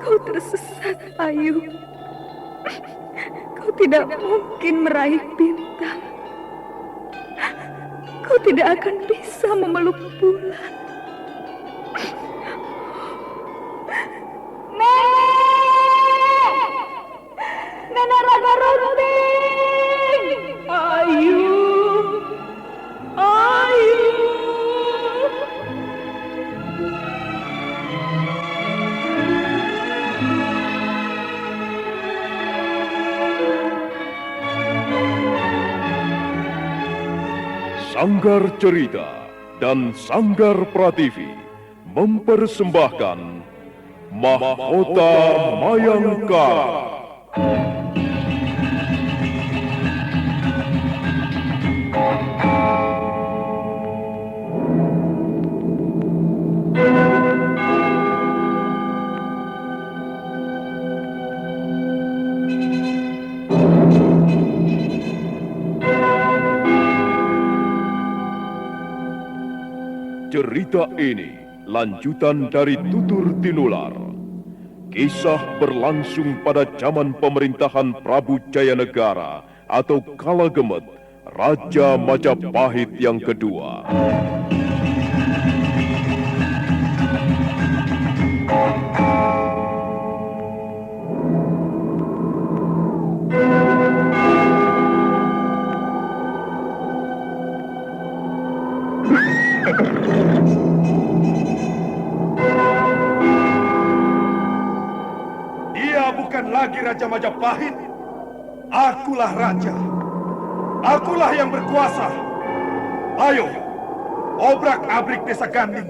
Kau tersesat, Ayu. Kau tidak mungkin meraih bintang. Kau tidak akan bisa memeluk bulan. Nenek Raga Runting! Ayu! Ayu! Sanggar Cerita dan Sanggar Prativi mempersembahkan Mahkota Mayangkara. Cerita ini lanjutan dari Tutur Tinular. Kisah berlangsung pada zaman pemerintahan Prabu Jayanegara atau Kala Gemet, Raja Majapahit yang kedua. Dia bukan lagi Raja Majapahit. Akulah raja. Akulah yang berkuasa. Ayo, obrak-abrik desa Ganding.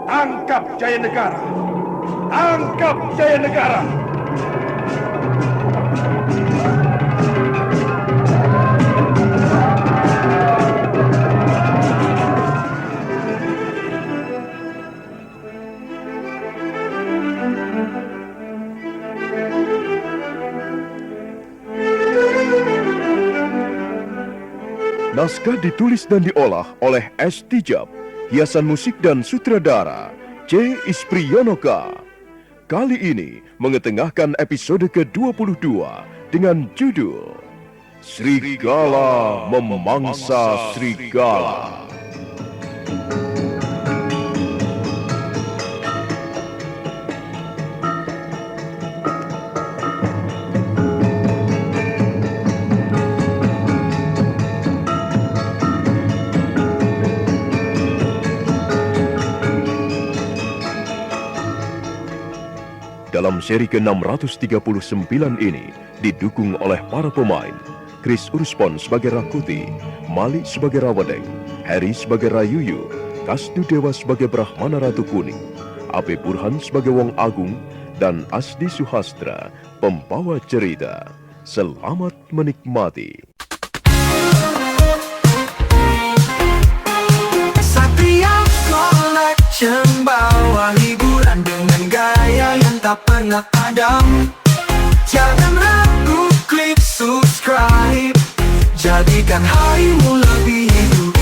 Tangkap Jayanegara. Tangkap Jayanegara. Naskah ditulis dan diolah oleh S. Tijab, hiasan musik dan sutradara C. Ispriyonoka. Kali ini mengetengahkan episode ke-22 dengan judul Serigala Memangsa Serigala. Dalam seri ke-639 ini didukung oleh para pemain Chris Urspon sebagai Rakuti, Malik sebagai Rawadeng, Harry sebagai Rayuyu, Kasdu Dewa sebagai Brahmana Ratu Kuning, Abe Burhan sebagai Wong Agung, dan Asdi Suhastra, pembawa cerita. Selamat menikmati. Satria Collection bawa hiburan dengan gaya yang tak pernah padam. Jangan ragu, klik subscribe, jadikan harimu lebih hidup.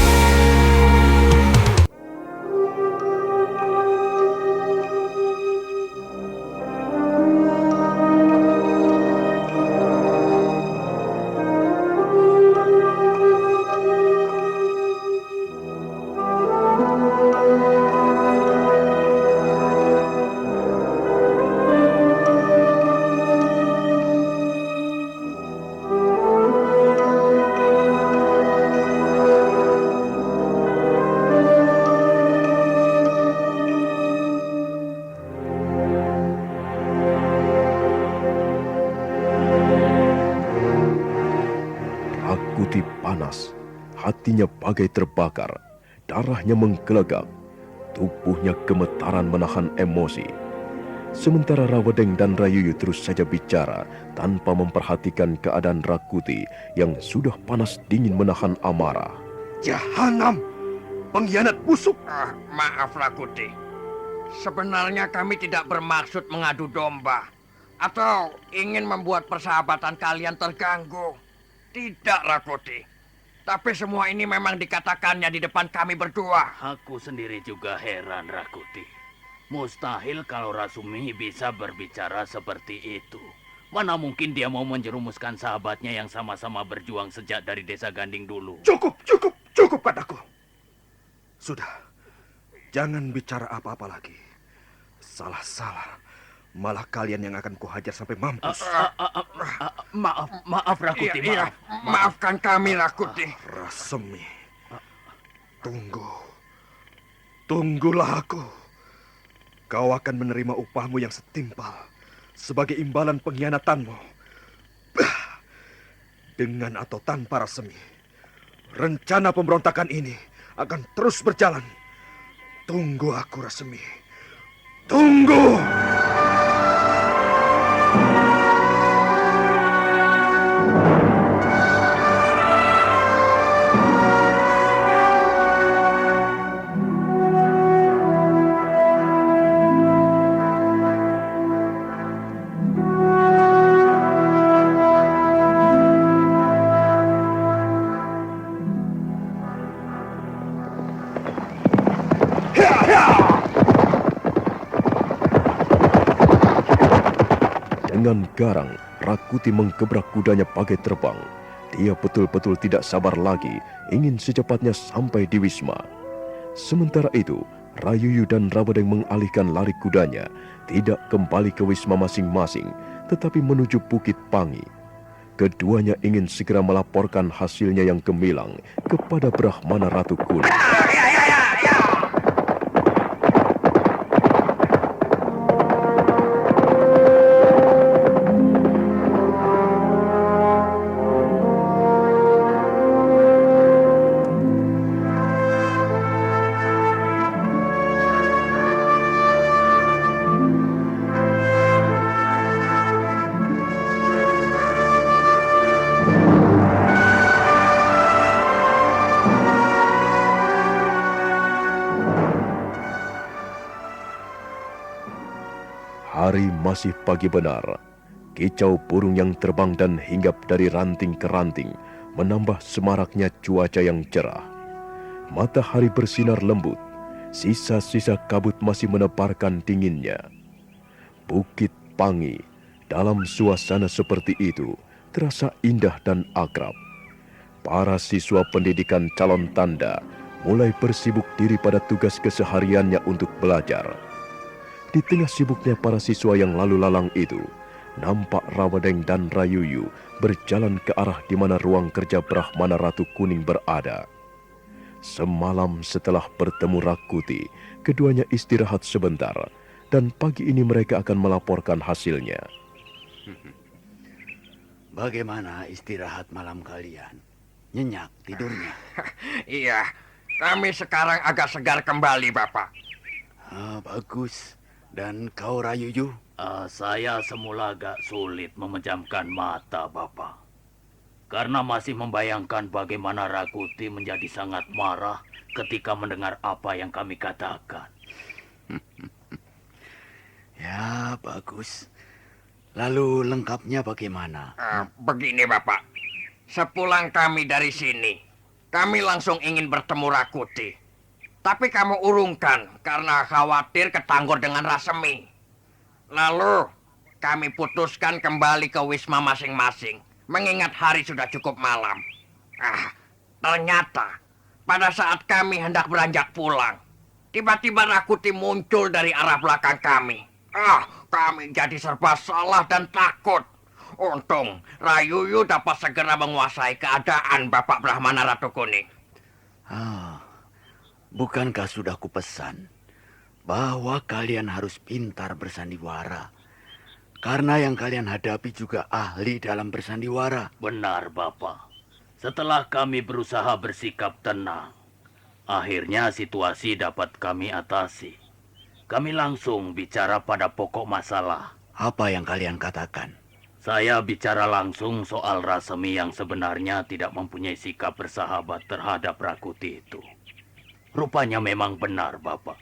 Rakuti panas, hatinya bagai terbakar, darahnya menggelegak, tubuhnya gemetaran menahan emosi. Sementara Rawadeng dan Rayuyu terus saja bicara tanpa memperhatikan keadaan Rakuti yang sudah panas dingin menahan amarah. Jahanam, pengkhianat busuk. Maaf Rakuti, sebenarnya kami tidak bermaksud mengadu domba atau ingin membuat persahabatan kalian terganggu. Tidak Rakuti, tapi semua ini memang dikatakannya di depan kami berdua. Aku sendiri juga heran, Rakuti. Mustahil kalau Rasumi bisa berbicara seperti itu. Mana mungkin dia mau menjerumuskan sahabatnya yang sama-sama berjuang sejak dari desa Ganding dulu. Cukup kataku. Sudah, jangan bicara apa-apa lagi. Salah-salah, malah kalian yang akan kuhajar sampai mampus. Maaf Rakuti, Iya, maaf. maafkan kami, Rakuti. Rasemi, tunggulah aku. Kau akan menerima upahmu yang setimpal sebagai imbalan pengkhianatanmu. Dengan atau tanpa Rasemi, rencana pemberontakan ini akan terus berjalan. Tunggu aku, Rasemi. Tunggu! Dengan garang, Rakuti menggebrak kudanya bagai terbang. Dia betul-betul tidak sabar lagi, ingin secepatnya sampai di Wisma. Sementara itu, Rayuyu dan Rawadeng mengalihkan lari kudanya, tidak kembali ke Wisma masing-masing, tetapi menuju Bukit Pangi. Keduanya ingin segera melaporkan hasilnya yang gemilang kepada Brahmana Ratu Kuning. Hari masih pagi benar. Kicau burung yang terbang dan hinggap dari ranting ke ranting menambah semaraknya cuaca yang cerah. Matahari bersinar lembut, sisa-sisa kabut masih menebarkan dinginnya. Bukit Pangi, dalam suasana seperti itu, terasa indah dan akrab. Para siswa pendidikan calon tanda mulai bersibuk diri pada tugas kesehariannya untuk belajar. Di tengah sibuknya para siswa yang lalu lalang itu, nampak Rawadeng dan Rayuyu berjalan ke arah di mana ruang kerja Brahmana Ratu Kuning berada. Semalam setelah bertemu Rakuti, keduanya istirahat sebentar, dan pagi ini mereka akan melaporkan hasilnya. Bagaimana istirahat malam kalian? Nyenyak tidurnya? Iya, kami sekarang agak segar kembali, Bapak. Bagus. Dan kau Rayuyu? Saya semula agak sulit memejamkan mata, Bapak. Karena masih membayangkan bagaimana Rakuti menjadi sangat marah ketika mendengar apa yang kami katakan. Ya, bagus. Lalu lengkapnya bagaimana? Begini, Bapak. Sepulang kami dari sini, kami langsung ingin bertemu Rakuti. Tapi kamu urungkan karena khawatir ketanggur dengan Rasemi. Lalu kami putuskan kembali ke Wisma masing-masing, mengingat hari sudah cukup malam. Ternyata pada saat kami hendak beranjak pulang, tiba-tiba Rakuti muncul dari arah belakang kami. Kami jadi serba salah dan takut. Untung Rayuyu dapat segera menguasai keadaan Bapak Brahmana Ratu Kuning. Bukankah sudah kupesan bahwa kalian harus pintar bersandiwara? Karena yang kalian hadapi juga ahli dalam bersandiwara. Benar, Bapak. Setelah kami berusaha bersikap tenang, akhirnya situasi dapat kami atasi. Kami langsung bicara pada pokok masalah. Apa yang kalian katakan? Saya bicara langsung soal Rasemi yang sebenarnya tidak mempunyai sikap bersahabat terhadap Rakuti itu. Rupanya memang benar, Bapak.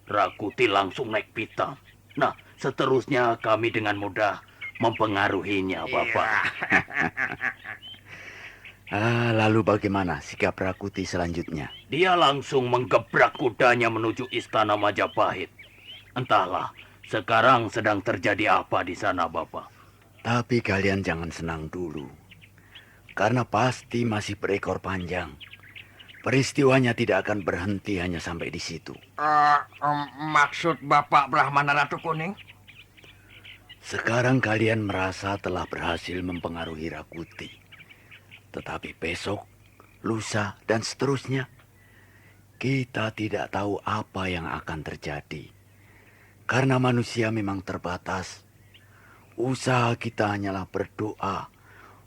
Rakuti langsung naik pitam. Nah, seterusnya kami dengan mudah mempengaruhinya, Bapak. Lalu bagaimana sikap Rakuti selanjutnya? Dia langsung menggebrak kudanya menuju istana Majapahit. Entahlah, sekarang sedang terjadi apa di sana, Bapak. Tapi kalian jangan senang dulu. Karena pasti masih berekor panjang. Peristiwanya tidak akan berhenti hanya sampai di situ. Maksud Bapak Brahmana Ratu Kuning? Sekarang kalian merasa telah berhasil mempengaruhi Rakuti. Tetapi besok, lusa, dan seterusnya, kita tidak tahu apa yang akan terjadi. Karena manusia memang terbatas. Usaha kita hanyalah berdoa,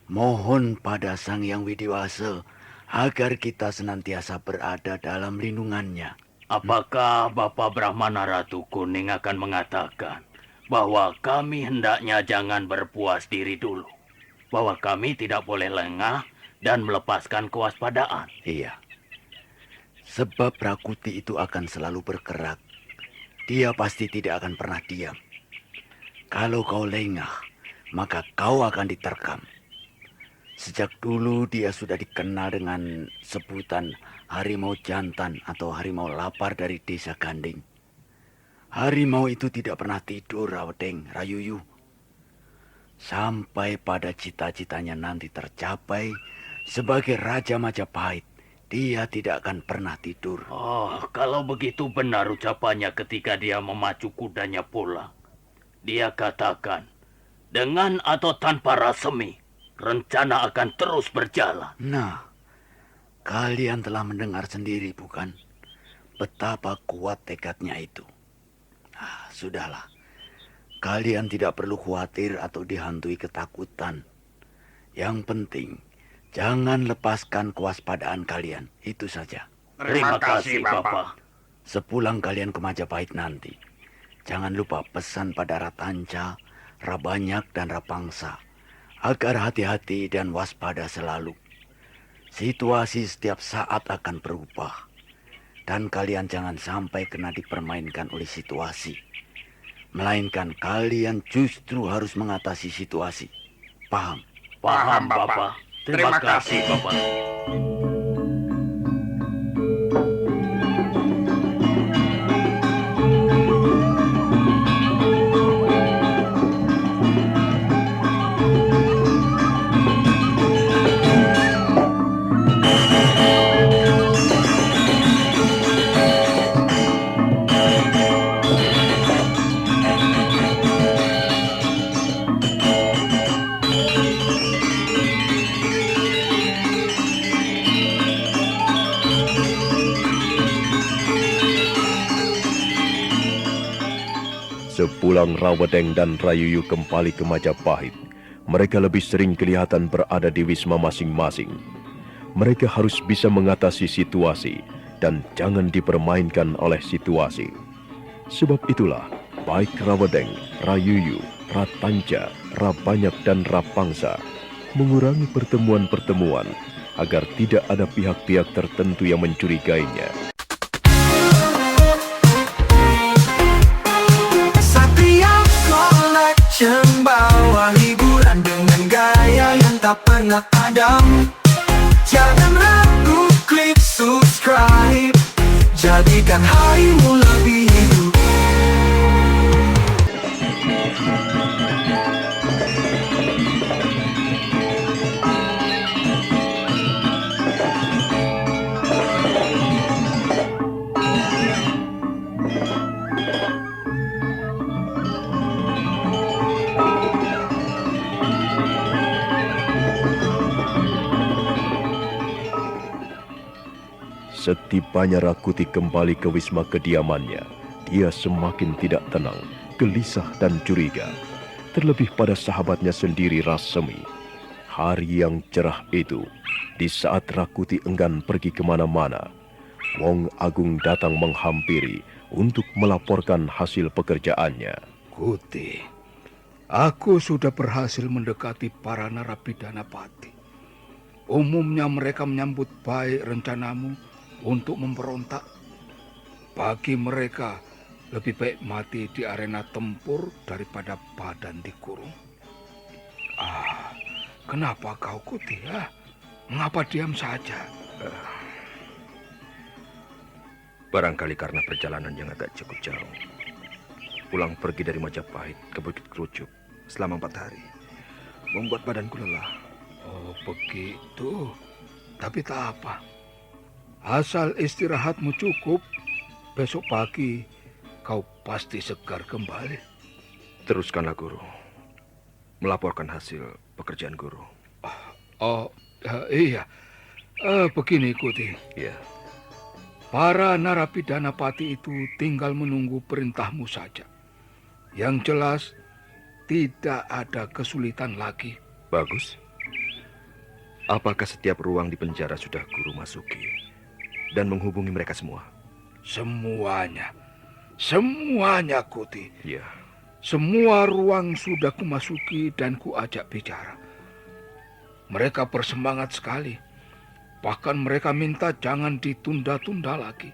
mohon pada Sang Yang Widiwasa agar kita senantiasa berada dalam lindungannya. Apakah Bapak Brahmana Ratu Kuning akan mengatakan bahwa kami hendaknya jangan berpuas diri dulu? Bahwa kami tidak boleh lengah dan melepaskan kewaspadaan? Iya. Sebab Rakuti itu akan selalu bergerak. Dia pasti tidak akan pernah diam. Kalau kau lengah, maka kau akan diterkam. Sejak dulu dia sudah dikenal dengan sebutan harimau jantan atau harimau lapar dari desa Ganding. Harimau itu tidak pernah tidur, Rawedeng, Rayuyu. Sampai pada cita-citanya nanti tercapai sebagai Raja Majapahit, dia tidak akan pernah tidur. Oh, kalau begitu benar ucapannya ketika dia memacu kudanya pulang. Dia katakan, dengan atau tanpa Rasemi, rencana akan terus berjalan. Nah, kalian telah mendengar sendiri, bukan? Betapa kuat tekadnya itu. Sudahlah. Kalian tidak perlu khawatir atau dihantui ketakutan. Yang penting, jangan lepaskan kewaspadaan kalian. Itu saja. Terima kasih, Bapak. Sepulang kalian ke Majapahit nanti, jangan lupa pesan pada Ratanca, Rabanyak, dan Rapangsa agar hati-hati dan waspada selalu. Situasi setiap saat akan berubah. Dan kalian jangan sampai kena dipermainkan oleh situasi. Melainkan kalian justru harus mengatasi situasi. Paham? Paham, Bapak. Terima kasih, Bapak. Sepulang Rawedeng dan Rayuyu kembali ke Majapahit, mereka lebih sering kelihatan berada di wisma masing-masing. Mereka harus bisa mengatasi situasi dan jangan dipermainkan oleh situasi. Sebab itulah, baik Rawedeng, Rayuyu, Ratanca, Rabanyak, dan Rapangsa mengurangi pertemuan-pertemuan agar tidak ada pihak-pihak tertentu yang mencurigainya. Bawa hiburan dengan gaya yang tak pernah padam. Jangan ragu, klik subscribe. Jadikan harimu lebih hidup. Setibanya Rakuti kembali ke wisma kediamannya, dia semakin tidak tenang, gelisah dan curiga. Terlebih pada sahabatnya sendiri Rasemi. Hari yang cerah itu, di saat Rakuti enggan pergi kemana-mana, Wong Agung datang menghampiri untuk melaporkan hasil pekerjaannya. Kuti, aku sudah berhasil mendekati para narapidana pati. Umumnya mereka menyambut baik rencanamu untuk memberontak. Bagi mereka, lebih baik mati di arena tempur daripada badan dikurung. Kenapa kau, Kuti? Mengapa diam saja? Barangkali karena perjalanan yang agak cukup jauh. Pulang pergi dari Majapahit ke Bukit Kerucuk selama 4 hari. Membuat badanku lelah. Oh, begitu. Tapi tak apa. Asal istirahatmu cukup, besok pagi kau pasti segar kembali. Teruskanlah guru. Melaporkan hasil pekerjaan guru. Oh, iya. Begini, Kuti. Ya, Para narapidana pati itu tinggal menunggu perintahmu saja. Yang jelas, tidak ada kesulitan lagi. bagus. Apakah setiap ruang di penjara sudah guru masuki dan menghubungi mereka semua? Semuanya. Semuanya, Kuti. Ya, Semua ruang sudah kumasuki dan kuajak bicara. Mereka bersemangat sekali. Bahkan mereka minta jangan ditunda-tunda lagi.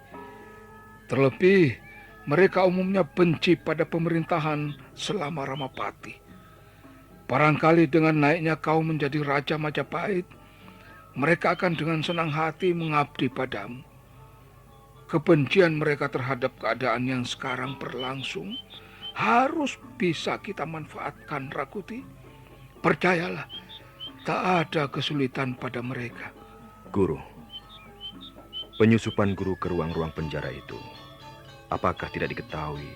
Terlebih, mereka umumnya benci pada pemerintahan selama Ramapati. Barangkali dengan naiknya kau menjadi Raja Majapahit, mereka akan dengan senang hati mengabdi padamu. Kebencian mereka terhadap keadaan yang sekarang berlangsung harus bisa kita manfaatkan, Rakuti. Percayalah, tak ada kesulitan pada mereka. guru. Penyusupan guru ke ruang-ruang penjara itu, apakah tidak diketahui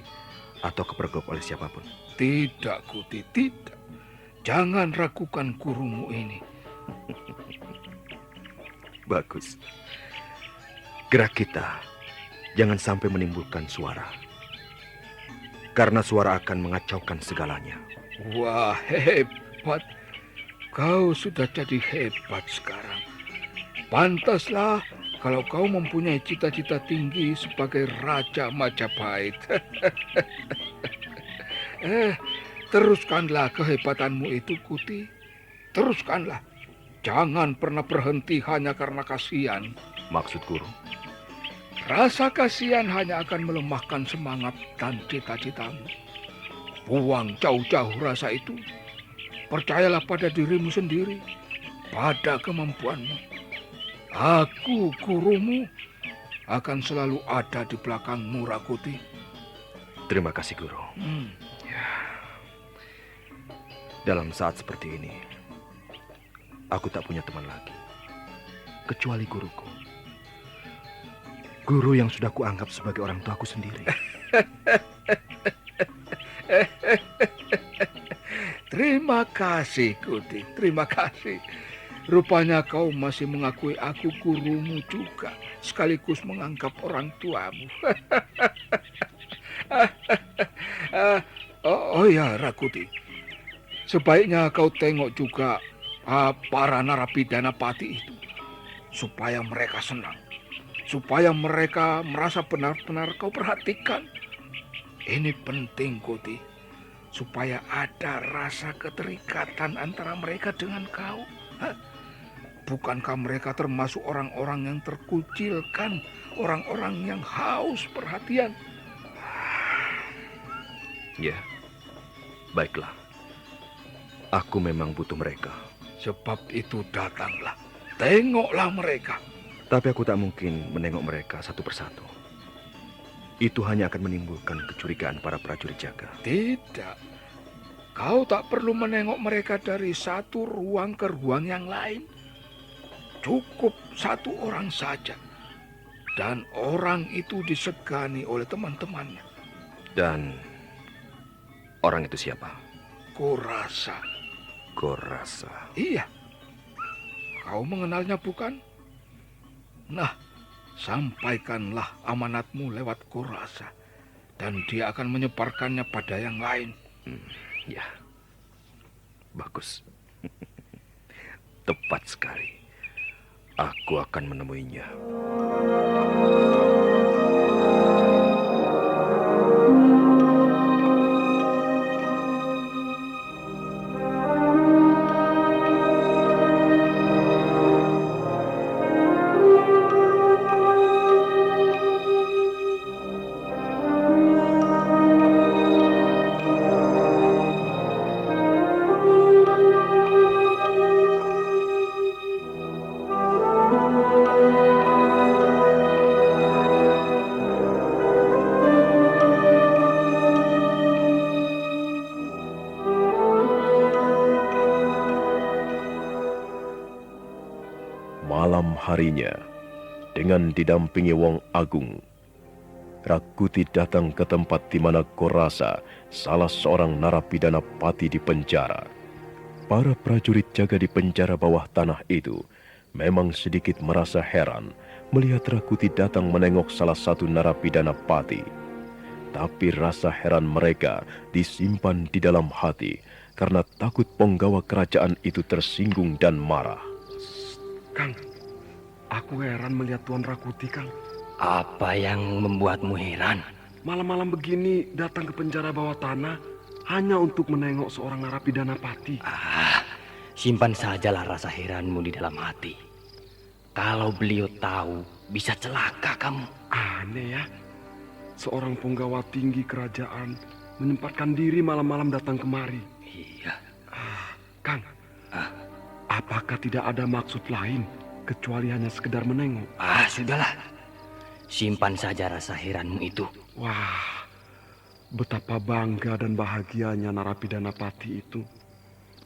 atau kepergok oleh siapapun? Tidak, Kuti, tidak. Jangan ragukan gurumu ini. Bagus. Gerak kita jangan sampai menimbulkan suara. Karena suara akan mengacaukan segalanya. Wah, hebat. Kau sudah jadi hebat sekarang. Pantaslah kalau kau mempunyai cita-cita tinggi sebagai Raja Majapahit. Teruskanlah kehebatanmu itu, Kuti. Teruskanlah. Jangan pernah berhenti hanya karena kasihan. Maksud guru? Rasa kasihan hanya akan melemahkan semangat dan cita-citamu. Buang jauh-jauh rasa itu. Percayalah pada dirimu sendiri, pada kemampuanmu. Aku, gurumu, akan selalu ada di belakangmu, Rakuti. Terima kasih, guru. Dalam saat seperti ini, aku tak punya teman lagi, kecuali guruku. Guru yang sudah kuanggap sebagai orang tuaku sendiri. Terima kasih, Kuti. Terima kasih. Rupanya kau masih mengakui aku gurumu juga, sekaligus menganggap orang tuamu. Oh ya, Rakuti. Sebaiknya kau tengok juga para narapidana pati itu, supaya mereka senang. Supaya mereka merasa benar-benar kau perhatikan. Ini penting, Kuti. Supaya ada rasa keterikatan antara mereka dengan kau. Bukankah mereka termasuk orang-orang yang terkucilkan, orang-orang yang haus perhatian? Ya, baiklah. Aku memang butuh mereka. Sebab itu datanglah, tengoklah mereka. Tapi aku tak mungkin menengok mereka satu persatu. Itu hanya akan menimbulkan kecurigaan para prajurit jaga. Tidak, kau tak perlu menengok mereka dari satu ruang ke ruang yang lain. Cukup satu orang saja. Dan orang itu disegani oleh teman-temannya. Dan orang itu siapa? Kurasa. Kurasa. Iya. Kau mengenalnya bukan? Nah, sampaikanlah amanatmu lewat Kurasa. Dan dia akan menyebarkannya pada yang lain. Ya. Bagus. Tepat sekali. Aku akan menemuinya. harinya, dengan didampingi Wong Agung, Rakuti datang ke tempat di mana Gorasa, salah seorang narapidana pati di penjara. Para prajurit jaga di penjara bawah tanah itu memang sedikit merasa heran melihat Rakuti datang menengok salah satu narapidana pati. Tapi rasa heran mereka disimpan di dalam hati karena takut penggawa kerajaan itu tersinggung dan marah. Kang, aku heran melihat Tuan Rakuti, Kang. Apa yang membuatmu heran? Malam-malam begini datang ke penjara bawah tanah hanya untuk menengok seorang narapidana pati. Simpan sajalah rasa heranmu di dalam hati. Kalau beliau tahu, bisa celaka kamu. Aneh ya, seorang penggawa tinggi kerajaan menyempatkan diri malam-malam datang kemari. Iya. Kang, apakah tidak ada maksud lain kecuali hanya sekedar menengok? Sudahlah. Simpan saja rasa heranmu itu. Wah, betapa bangga dan bahagianya narapidana pati itu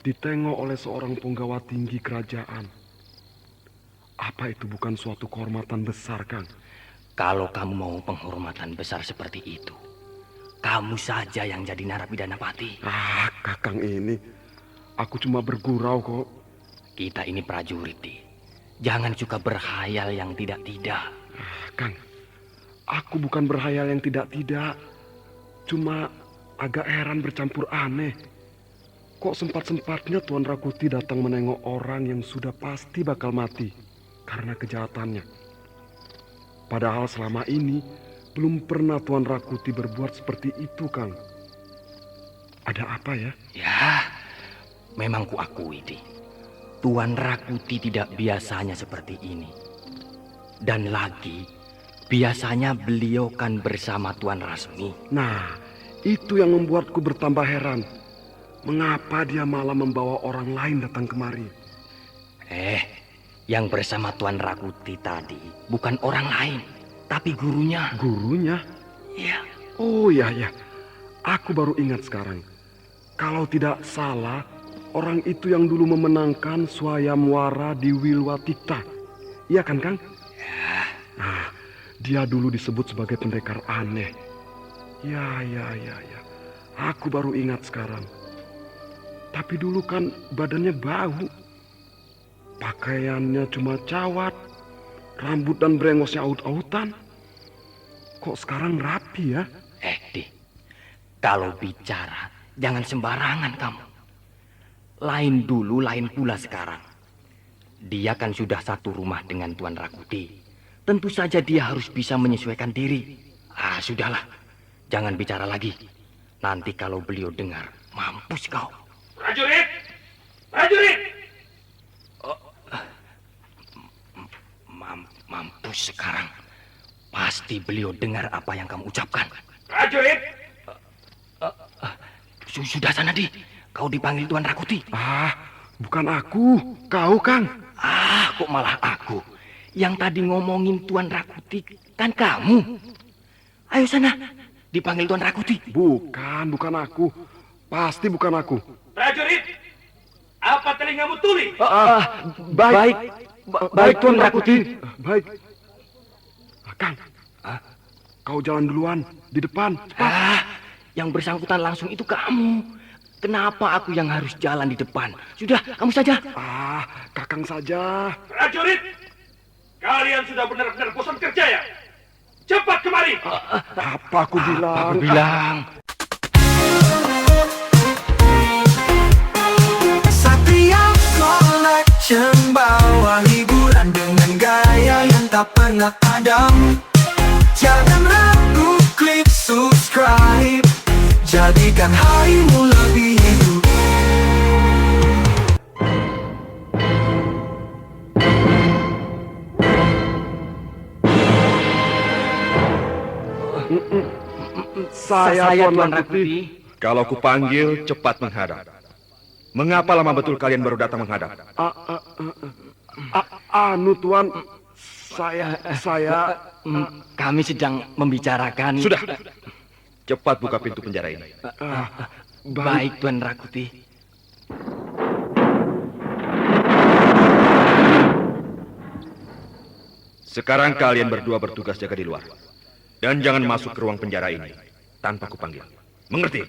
ditengok oleh seorang penggawa tinggi kerajaan. Apa itu bukan suatu kehormatan besar, Kang? Kalau kamu mau penghormatan besar seperti itu, kamu saja yang jadi narapidana pati. Kakang ini, aku cuma bergurau kok. Kita ini prajurit, Di. Jangan suka berhayal yang tidak-tidak. Kang, aku bukan berhayal yang tidak-tidak. Cuma agak heran bercampur aneh. Kok sempat-sempatnya Tuan Rakuti datang menengok orang yang sudah pasti bakal mati karena kejahatannya. Padahal selama ini belum pernah Tuan Rakuti berbuat seperti itu, Kang. Ada apa ya? Ya, memang kuakui, Di. Tuan Rakuti tidak biasanya seperti ini. Dan lagi, biasanya beliau kan bersama Tuan Rasmi. Nah, itu yang membuatku bertambah heran. Mengapa dia malah membawa orang lain datang kemari? Yang bersama Tuan Rakuti tadi bukan orang lain, tapi gurunya. Gurunya? Iya. Oh ya. Aku baru ingat sekarang. Kalau tidak salah, orang itu yang dulu memenangkan Swayamwara di Wilwatikta. Iya kan, Kang? Ya. Nah, dia dulu disebut sebagai pendekar aneh. Ya. Aku baru ingat sekarang. Tapi dulu kan badannya bau. Pakaiannya cuma cawat. Rambut dan brengosnya aut-autan. Kok sekarang rapi ya? Di, kalau bicara jangan sembarangan kamu. Lain dulu, lain pula sekarang. Dia kan sudah satu rumah dengan Tuan Rakuti. Tentu saja dia harus bisa menyesuaikan diri. Sudahlah. Jangan bicara lagi. Nanti kalau beliau dengar, mampus kau. Prajurit! Prajurit! Mampus sekarang. Pasti beliau dengar apa yang kamu ucapkan. Prajurit! Sudah sana, Di. Kau dipanggil Tuan Rakuti. Bukan aku. Kau, Kang. Kok malah aku? Yang tadi ngomongin Tuan Rakuti kan kamu. Ayo sana. Dipanggil Tuan Rakuti. Bukan aku. Pasti bukan aku. Prajurit! Apa telingamu tuli? Baik, Tuan Rakuti. Baik. Kang. Kau jalan duluan. Di depan. Yang bersangkutan langsung itu kamu. Kenapa aku yang harus jalan di depan? Sudah, kamu saja. Kakang saja. Prajurit! Kalian sudah benar-benar bosan kerja ya? Cepat kemari! Apa aku bilang? Satria Collection bawa hiburan dengan gaya yang tak pernah padam. Jangan ragu, klik subscribe. Jadikan harimu lebih hidup. Saya Tuan Rakuti. Kalau kupanggil, cepat menghadap. Mengapa lama betul kalian baru datang menghadap? Tuan, saya... Kami sedang membicarakan... Sudah. Cepat buka pintu penjara ini. Baik, Tuan Rakuti. Sekarang kalian berdua bertugas jaga di luar. Dan jangan masuk ke ruang penjara ini tanpa kupanggil. Mengerti?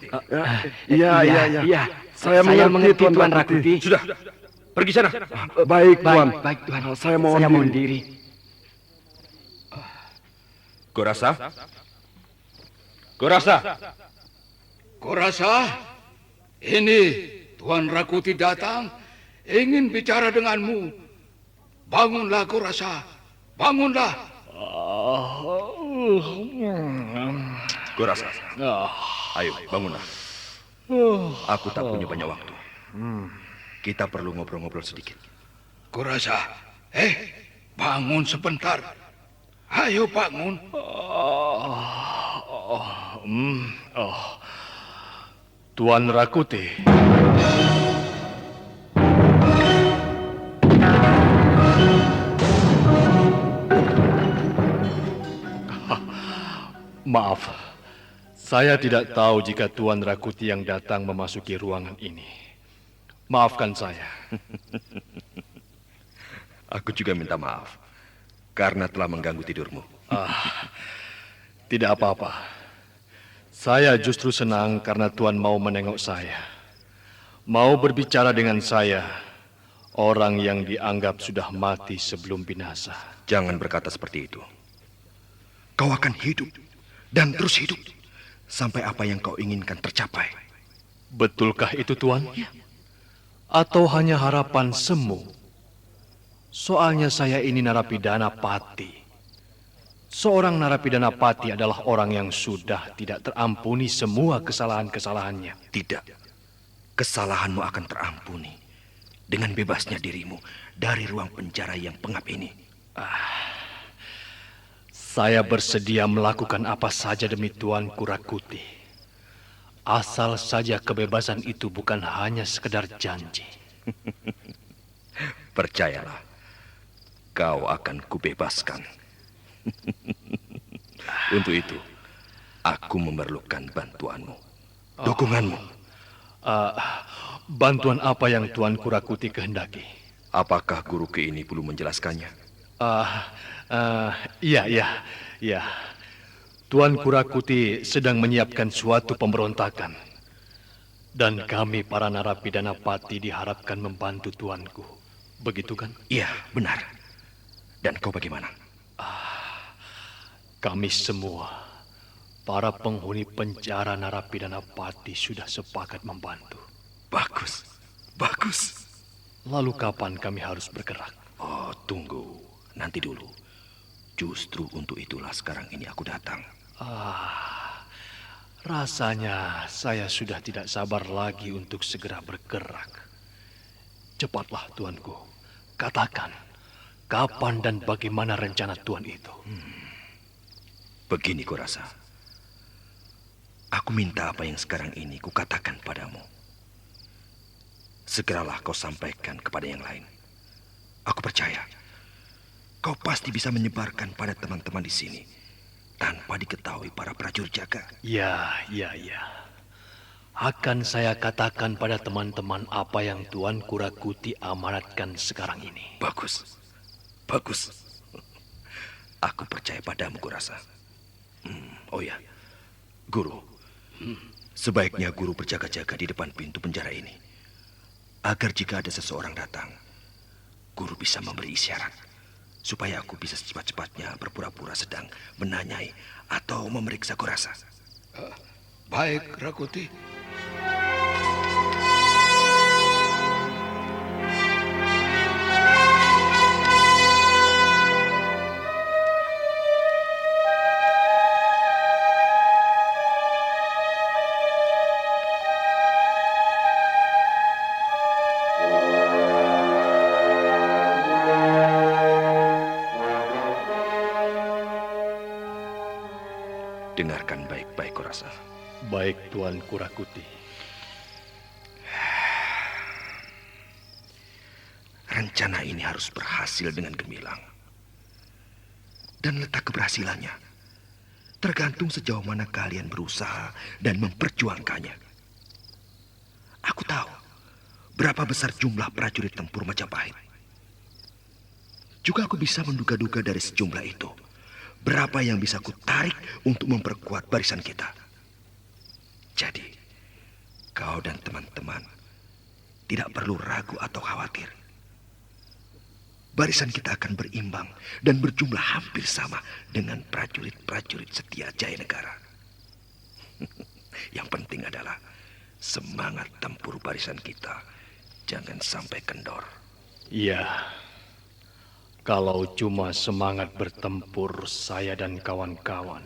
Iya. Saya mengerti, Tuan Rakuti. Sudah. Pergi sana. Baik, Tuan. Baik, Tuan. Saya mohon diri. Gorasa? Gorasa? Kurasa, ini Tuan Rakuti datang ingin bicara denganmu. Bangunlah Kurasa, bangunlah. Gorasa. Ayo, bangunlah. Aku tak punya banyak waktu. Kita perlu ngobrol-ngobrol sedikit. Kurasa, bangun sebentar. Ayo bangun. Tuan Rakuti. Maaf, saya tidak tahu jika Tuan Rakuti yang datang memasuki ruangan ini. Maafkan saya. Aku juga minta maaf karena telah mengganggu tidurmu. Tidak apa-apa. Saya justru senang karena Tuan mau menengok saya. Mau berbicara dengan saya, orang yang dianggap sudah mati sebelum binasa. Jangan berkata seperti itu. Kau akan hidup dan terus hidup sampai apa yang kau inginkan tercapai. Betulkah itu, Tuan? Atau hanya harapan semu? Soalnya saya ini narapidana pati. Seorang narapidana pati adalah orang yang sudah tidak terampuni semua kesalahan-kesalahannya. Tidak. Kesalahanmu akan terampuni dengan bebasnya dirimu dari ruang penjara yang pengap ini. Saya bersedia melakukan apa saja demi Tuan Rakuti. Asal saja kebebasan itu bukan hanya sekedar janji. Percayalah, kau akan kubebaskan. Untuk itu, aku memerlukan bantuanmu, dukunganmu. Bantuan apa yang Tuan Rakuti kehendaki? Apakah guruku ini belum menjelaskannya? Iya. Tuan Rakuti sedang menyiapkan suatu pemberontakan. Dan kami para narapidana pati diharapkan membantu tuanku. Begitu kan? Iya, benar. Dan kau bagaimana? Kami semua, para penghuni penjara narapidana pati sudah sepakat membantu. Bagus. Lalu kapan kami harus bergerak? Oh, tunggu. Nanti dulu. Justru untuk itulah sekarang ini aku datang. Rasanya saya sudah tidak sabar lagi untuk segera bergerak. Cepatlah, tuanku. Katakan, kapan dan bagaimana rencana tuan itu? Begini kurasa. Aku minta apa yang sekarang ini kukatakan padamu. Segeralah kau sampaikan kepada yang lain. Aku percaya kau pasti bisa menyebarkan pada teman-teman di sini tanpa diketahui para prajurit jaga. Ya. Akan saya katakan pada teman-teman apa yang Tuan Rakuti amanatkan sekarang ini. Bagus. Aku percaya padamu, kurasa. Oh ya, guru. Sebaiknya guru berjaga-jaga di depan pintu penjara ini. Agar jika ada seseorang datang, guru bisa memberi isyarat. Supaya aku bisa secepat-cepatnya berpura-pura sedang menanyai atau memeriksa kurasa. Baik, Rakuti. Dengarkan baik-baik, kurasa. Baik, Tuan Rakuti. Rencana ini harus berhasil dengan gemilang. Dan letak keberhasilannya tergantung sejauh mana kalian berusaha dan memperjuangkannya. Aku tahu berapa besar jumlah prajurit tempur Majapahit. Juga aku bisa menduga-duga dari sejumlah itu berapa yang bisa ku tarik untuk memperkuat barisan kita. Jadi, kau dan teman-teman tidak perlu ragu atau khawatir. Barisan kita akan berimbang dan berjumlah hampir sama dengan prajurit-prajurit setia Jaya Negara. Yang penting adalah semangat tempur barisan kita jangan sampai kendor. Iya. Kalau cuma semangat bertempur saya dan kawan-kawan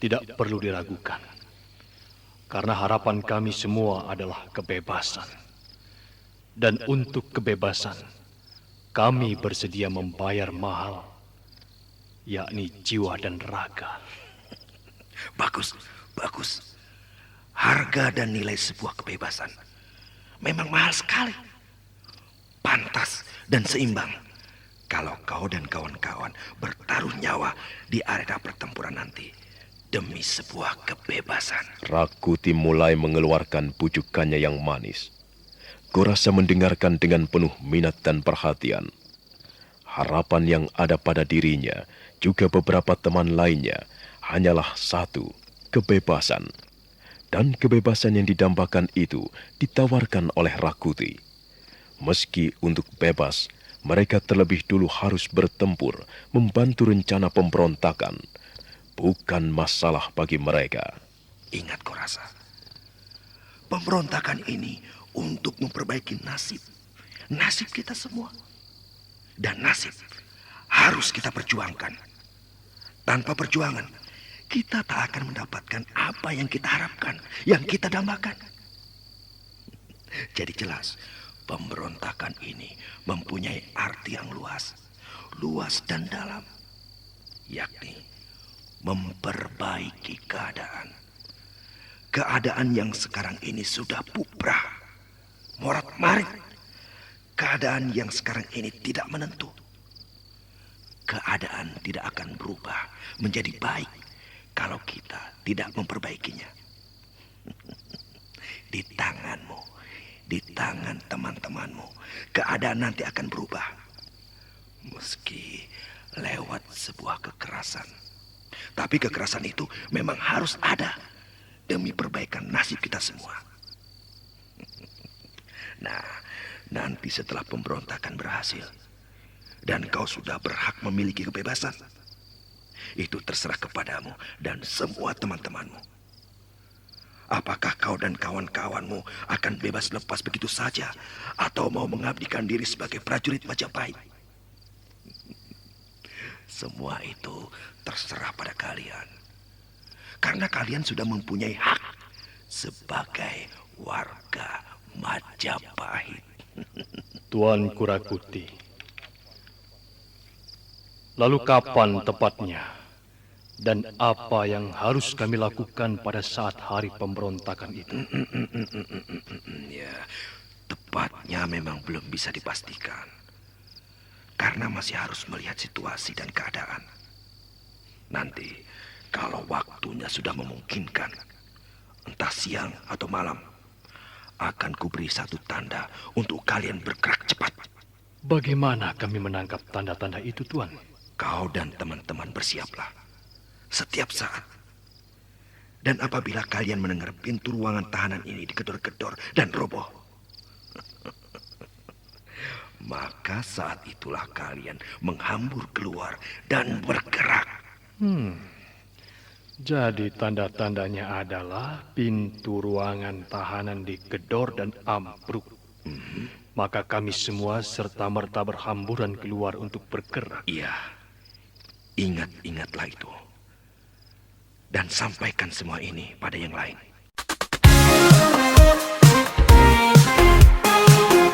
tidak perlu diragukan. Karena harapan kami semua adalah kebebasan. Dan untuk kebebasan, kami bersedia membayar mahal, yakni jiwa dan raga. Bagus, bagus. Harga dan nilai sebuah kebebasan memang mahal sekali. Pantas dan seimbang kalau kau dan kawan-kawan bertaruh nyawa di arena pertempuran nanti demi sebuah kebebasan. Rakuti mulai mengeluarkan pujukannya yang manis. Gorasa mendengarkan dengan penuh minat dan perhatian. Harapan yang ada pada dirinya, juga beberapa teman lainnya, hanyalah satu, kebebasan. Dan kebebasan yang didambakan itu ditawarkan oleh Rakuti. Meski untuk bebas, mereka terlebih dulu harus bertempur, membantu rencana pemberontakan. Bukan masalah bagi mereka. Ingat Gorasa, pemberontakan ini untuk memperbaiki nasib kita semua. Dan nasib harus kita perjuangkan. Tanpa perjuangan, kita tak akan mendapatkan apa yang kita harapkan, yang kita dambakan. Jadi jelas, pemberontakan ini mempunyai arti yang luas dan dalam, yakni memperbaiki keadaan. Keadaan yang sekarang ini sudah bubrah, morat-marit. Keadaan yang sekarang ini tidak menentu. Keadaan tidak akan berubah menjadi baik kalau kita tidak memperbaikinya. Di tanganmu, di tangan teman-temanmu, keadaan nanti akan berubah. Meski lewat sebuah kekerasan. Tapi kekerasan itu memang harus ada demi perbaikan nasib kita semua. Nah, nanti setelah pemberontakan berhasil dan kau sudah berhak memiliki kebebasan, itu terserah kepadamu dan semua teman-temanmu. Apakah kau dan kawan-kawanmu akan bebas lepas begitu saja atau mau mengabdikan diri sebagai prajurit Majapahit? Semua itu terserah pada kalian. Karena kalian sudah mempunyai hak sebagai warga Majapahit. Tuan Kurakuti, lalu kapan tepatnya dan apa yang harus kami lakukan pada saat hari pemberontakan itu? Ya, tepatnya memang belum bisa dipastikan. Karena masih harus melihat situasi dan keadaan. Nanti, kalau waktunya sudah memungkinkan, entah siang atau malam, akan kuberi satu tanda untuk kalian bergerak cepat. Bagaimana kami menangkap tanda-tanda itu, Tuan? Kau dan teman-teman bersiaplah. Setiap saat. Dan apabila kalian mendengar pintu ruangan tahanan ini digedor-gedor dan roboh, maka saat itulah kalian menghambur keluar dan bergerak. Jadi tanda-tandanya adalah pintu ruangan tahanan digedor dan ambruk. Maka kami semua serta-merta berhamburan keluar untuk bergerak. Iya, ingat-ingatlah itu. Dan sampaikan semua ini pada yang lain.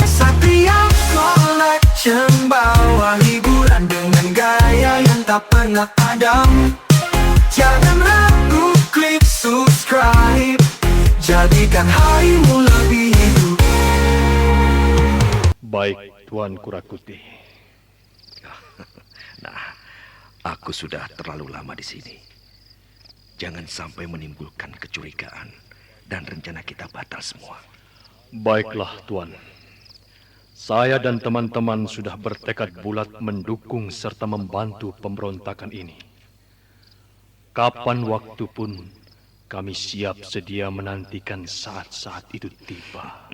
Satria Collection bawa hiburan dengan gaya yang tak pernah padam. Jangan ragu, klik subscribe, jadikan harimu lebih hidup. Baik, Tuan Kurakuti. Nah, aku sudah terlalu lama di sini. Jangan sampai menimbulkan kecurigaan dan rencana kita batal semua. Baiklah, Tuan. Saya dan teman-teman sudah bertekad bulat mendukung serta membantu pemberontakan ini. Kapan waktu pun kami siap sedia menantikan saat-saat itu tiba.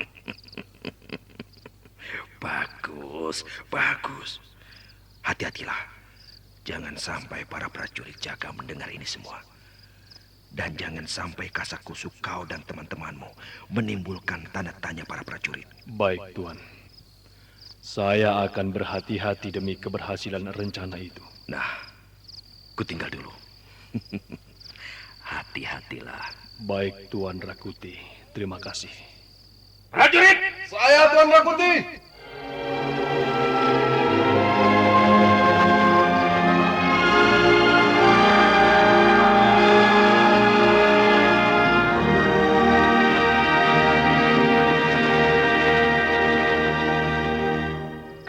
Bagus, bagus. Hati-hatilah. Jangan sampai para prajurit jaga mendengar ini semua. Dan jangan sampai kasak kusuk kau dan teman-temanmu menimbulkan tanda tanya para prajurit. Baik, Tuan. Saya akan berhati-hati demi keberhasilan rencana itu. Nah, ku tinggal dulu. Hati-hatilah. Baik, Tuan Rakuti. Terima kasih. Prajurit! Saya Tuan Rakuti!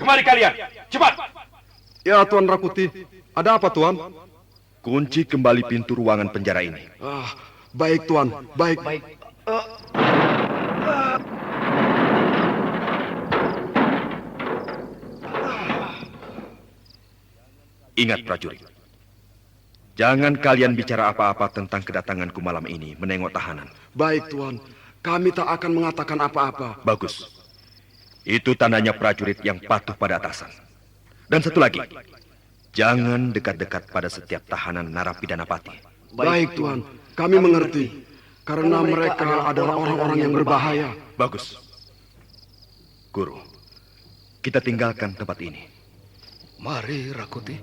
Kemari kalian, cepat! Ya, Tuan Rakuti. Ada apa, Tuan? Kunci kembali pintu ruangan penjara ini. Baik, Tuan. Baik. Ingat prajurit. Jangan kalian bicara apa-apa tentang kedatanganku malam ini menengok tahanan. Baik, Tuan. Kami tak akan mengatakan apa-apa. Bagus. Itu tandanya prajurit yang patuh pada atasan. Dan satu lagi, jangan dekat-dekat pada setiap tahanan narapidana pati. Baik, Tuan. Kami mengerti. Karena mereka adalah orang-orang yang berbahaya. Bagus. Guru, kita tinggalkan tempat ini. Mari, Rakuti.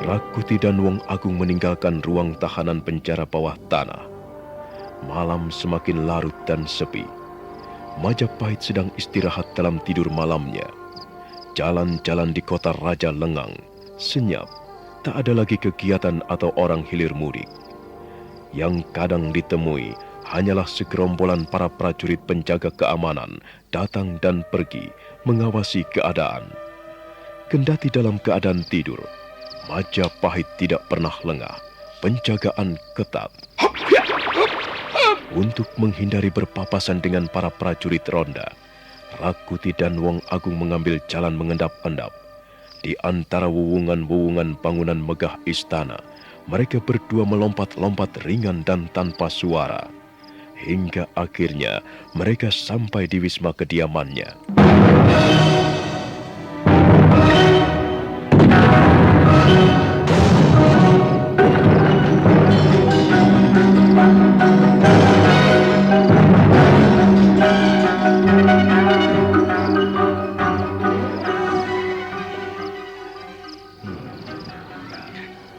Rakuti dan Wong Agung meninggalkan ruang tahanan penjara bawah tanah. Malam semakin larut dan sepi. Majapahit sedang istirahat dalam tidur malamnya. Jalan-jalan di kota raja lengang, senyap. Tak ada lagi kegiatan atau orang hilir mudik. Yang kadang ditemui hanyalah segerombolan para prajurit penjaga keamanan datang dan pergi mengawasi keadaan. Kendati dalam keadaan tidur, Majapahit tidak pernah lengah, penjagaan ketat. Untuk menghindari berpapasan dengan para prajurit ronda, Rakuti dan Wong Agung mengambil jalan mengendap-endap. Di antara wuwungan-wuwungan bangunan megah istana, mereka berdua melompat-lompat ringan dan tanpa suara. Hingga akhirnya mereka sampai di wisma kediamannya.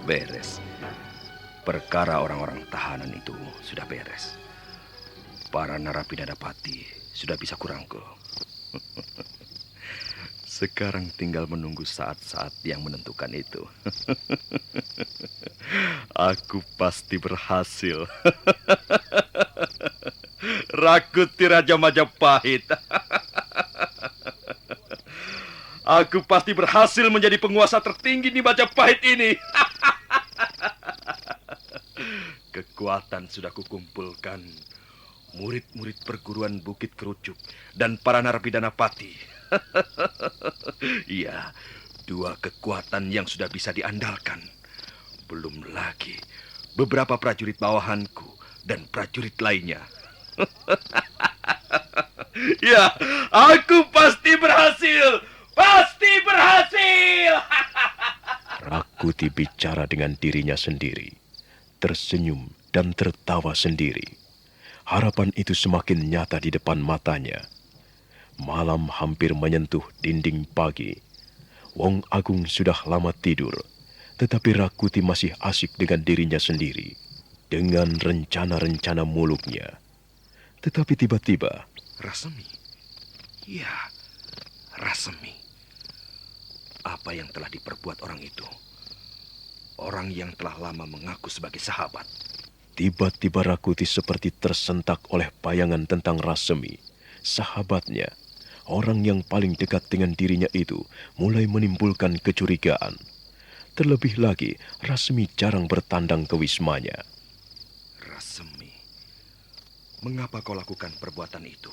Beres. Perkara orang-orang tahanan itu sudah beres. Para narapidana pati sudah bisa kurangkul. Sekarang tinggal menunggu saat-saat yang menentukan itu. Aku pasti berhasil. Rakuti Raja Majapahit. Aku pasti berhasil menjadi penguasa tertinggi di Majapahit ini. Kekuatan sudah kukumpulkan. Murid-murid perguruan Bukit Kerucuk dan para narapidana pati. Iya, dua kekuatan yang sudah bisa diandalkan. Belum lagi beberapa prajurit bawahanku dan prajurit lainnya. Ya, aku pasti berhasil. Pasti berhasil. Rakuti bicara dengan dirinya sendiri, tersenyum dan tertawa sendiri. Harapan itu semakin nyata di depan matanya. Malam hampir menyentuh dinding pagi. Wong Agung sudah lama tidur, tetapi Rakuti masih asik dengan dirinya sendiri, dengan rencana-rencana muluknya. Tetapi tiba-tiba, Rasemi. Ya, Rasemi. Apa yang telah diperbuat orang itu? orang yang telah lama mengaku sebagai sahabat. Tiba-tiba Rakuti seperti tersentak oleh bayangan tentang Rasemi, sahabatnya. Orang yang paling dekat dengan dirinya itu mulai menimbulkan kecurigaan. Terlebih lagi, Rasemi jarang bertandang ke wismanya. Rasemi, mengapa kau lakukan perbuatan itu?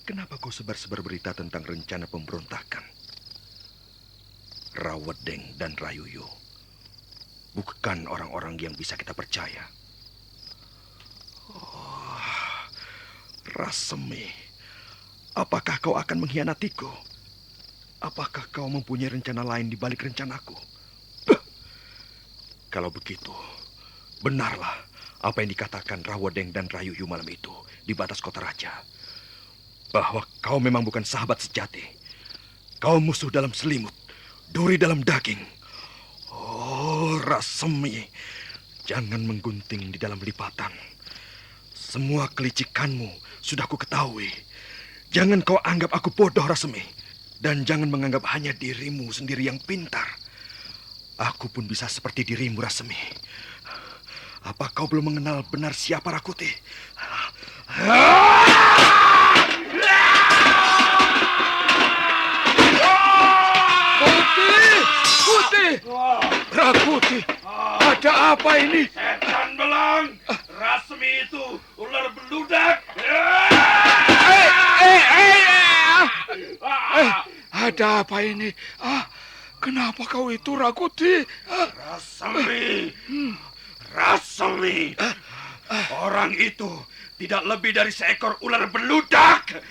Kenapa kau sebar-sebar berita tentang rencana pemberontakan? Rawedeng dan Rayuyu bukan orang-orang yang bisa kita percaya. Rasemi, apakah kau akan mengkhianatiku? Apakah kau mempunyai rencana lain di balik rencanaku? Kalau begitu, benarlah apa yang dikatakan Rawedeng dan Rayuyu malam itu di batas kota raja. Bahwa kau memang bukan sahabat sejati. Kau musuh dalam selimut, duri dalam daging. Oh, Rasemi, jangan menggunting di dalam lipatan. Semua kelicikanmu sudah ku ketahui. Jangan kau anggap aku bodoh, Rasemi. Dan jangan menganggap hanya dirimu sendiri yang pintar. Aku pun bisa seperti dirimu, Rasemi. Apa kau belum mengenal benar siapa Rakuti? Kuti! Rakuti! Ada apa ini? Setan belang! Rasemi itu ular beludak! Ada apa ini? Kenapa kau itu, Rakuti? Rasemi! Orang itu tidak lebih dari seekor ular beludak!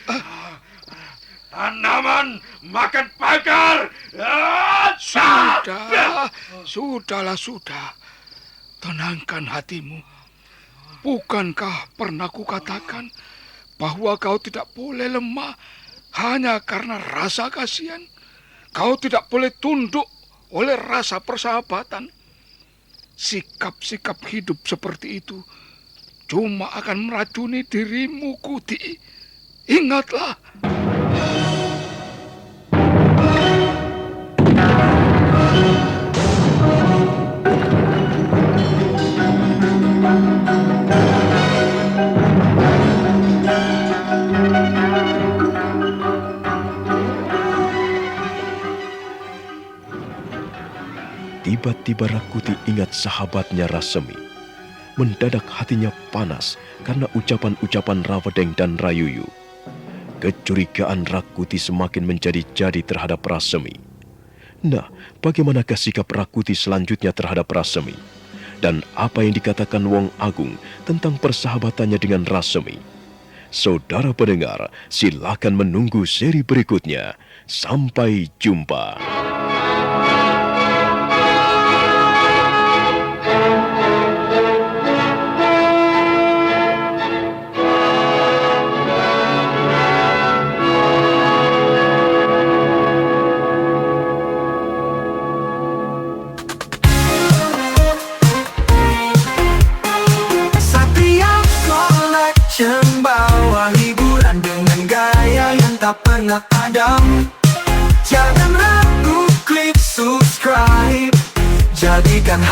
Tanaman makan pagar! Sudah. Tenangkan hatimu. Bukankah pernah kukatakan bahwa kau tidak boleh lemah hanya karena rasa kasihan? Kau tidak boleh tunduk oleh rasa persahabatan. Sikap-sikap hidup seperti itu cuma akan meracuni dirimu, Kuti. Ingatlah. Tiba-tiba Rakuti ingat sahabatnya Rasemi. Mendadak hatinya panas karena ucapan-ucapan Rawedeng dan Rayuyu. Kecurigaan Rakuti semakin menjadi-jadi terhadap Rasemi. Nah, bagaimanakah sikap Rakuti selanjutnya terhadap Rasemi? Dan apa yang dikatakan Wong Agung tentang persahabatannya dengan Rasemi? Saudara pendengar, silakan menunggu seri berikutnya. Sampai jumpa. Bawa hiburan dengan gaya yang tak pernah padam. Jangan ragu, klik subscribe. Jadikan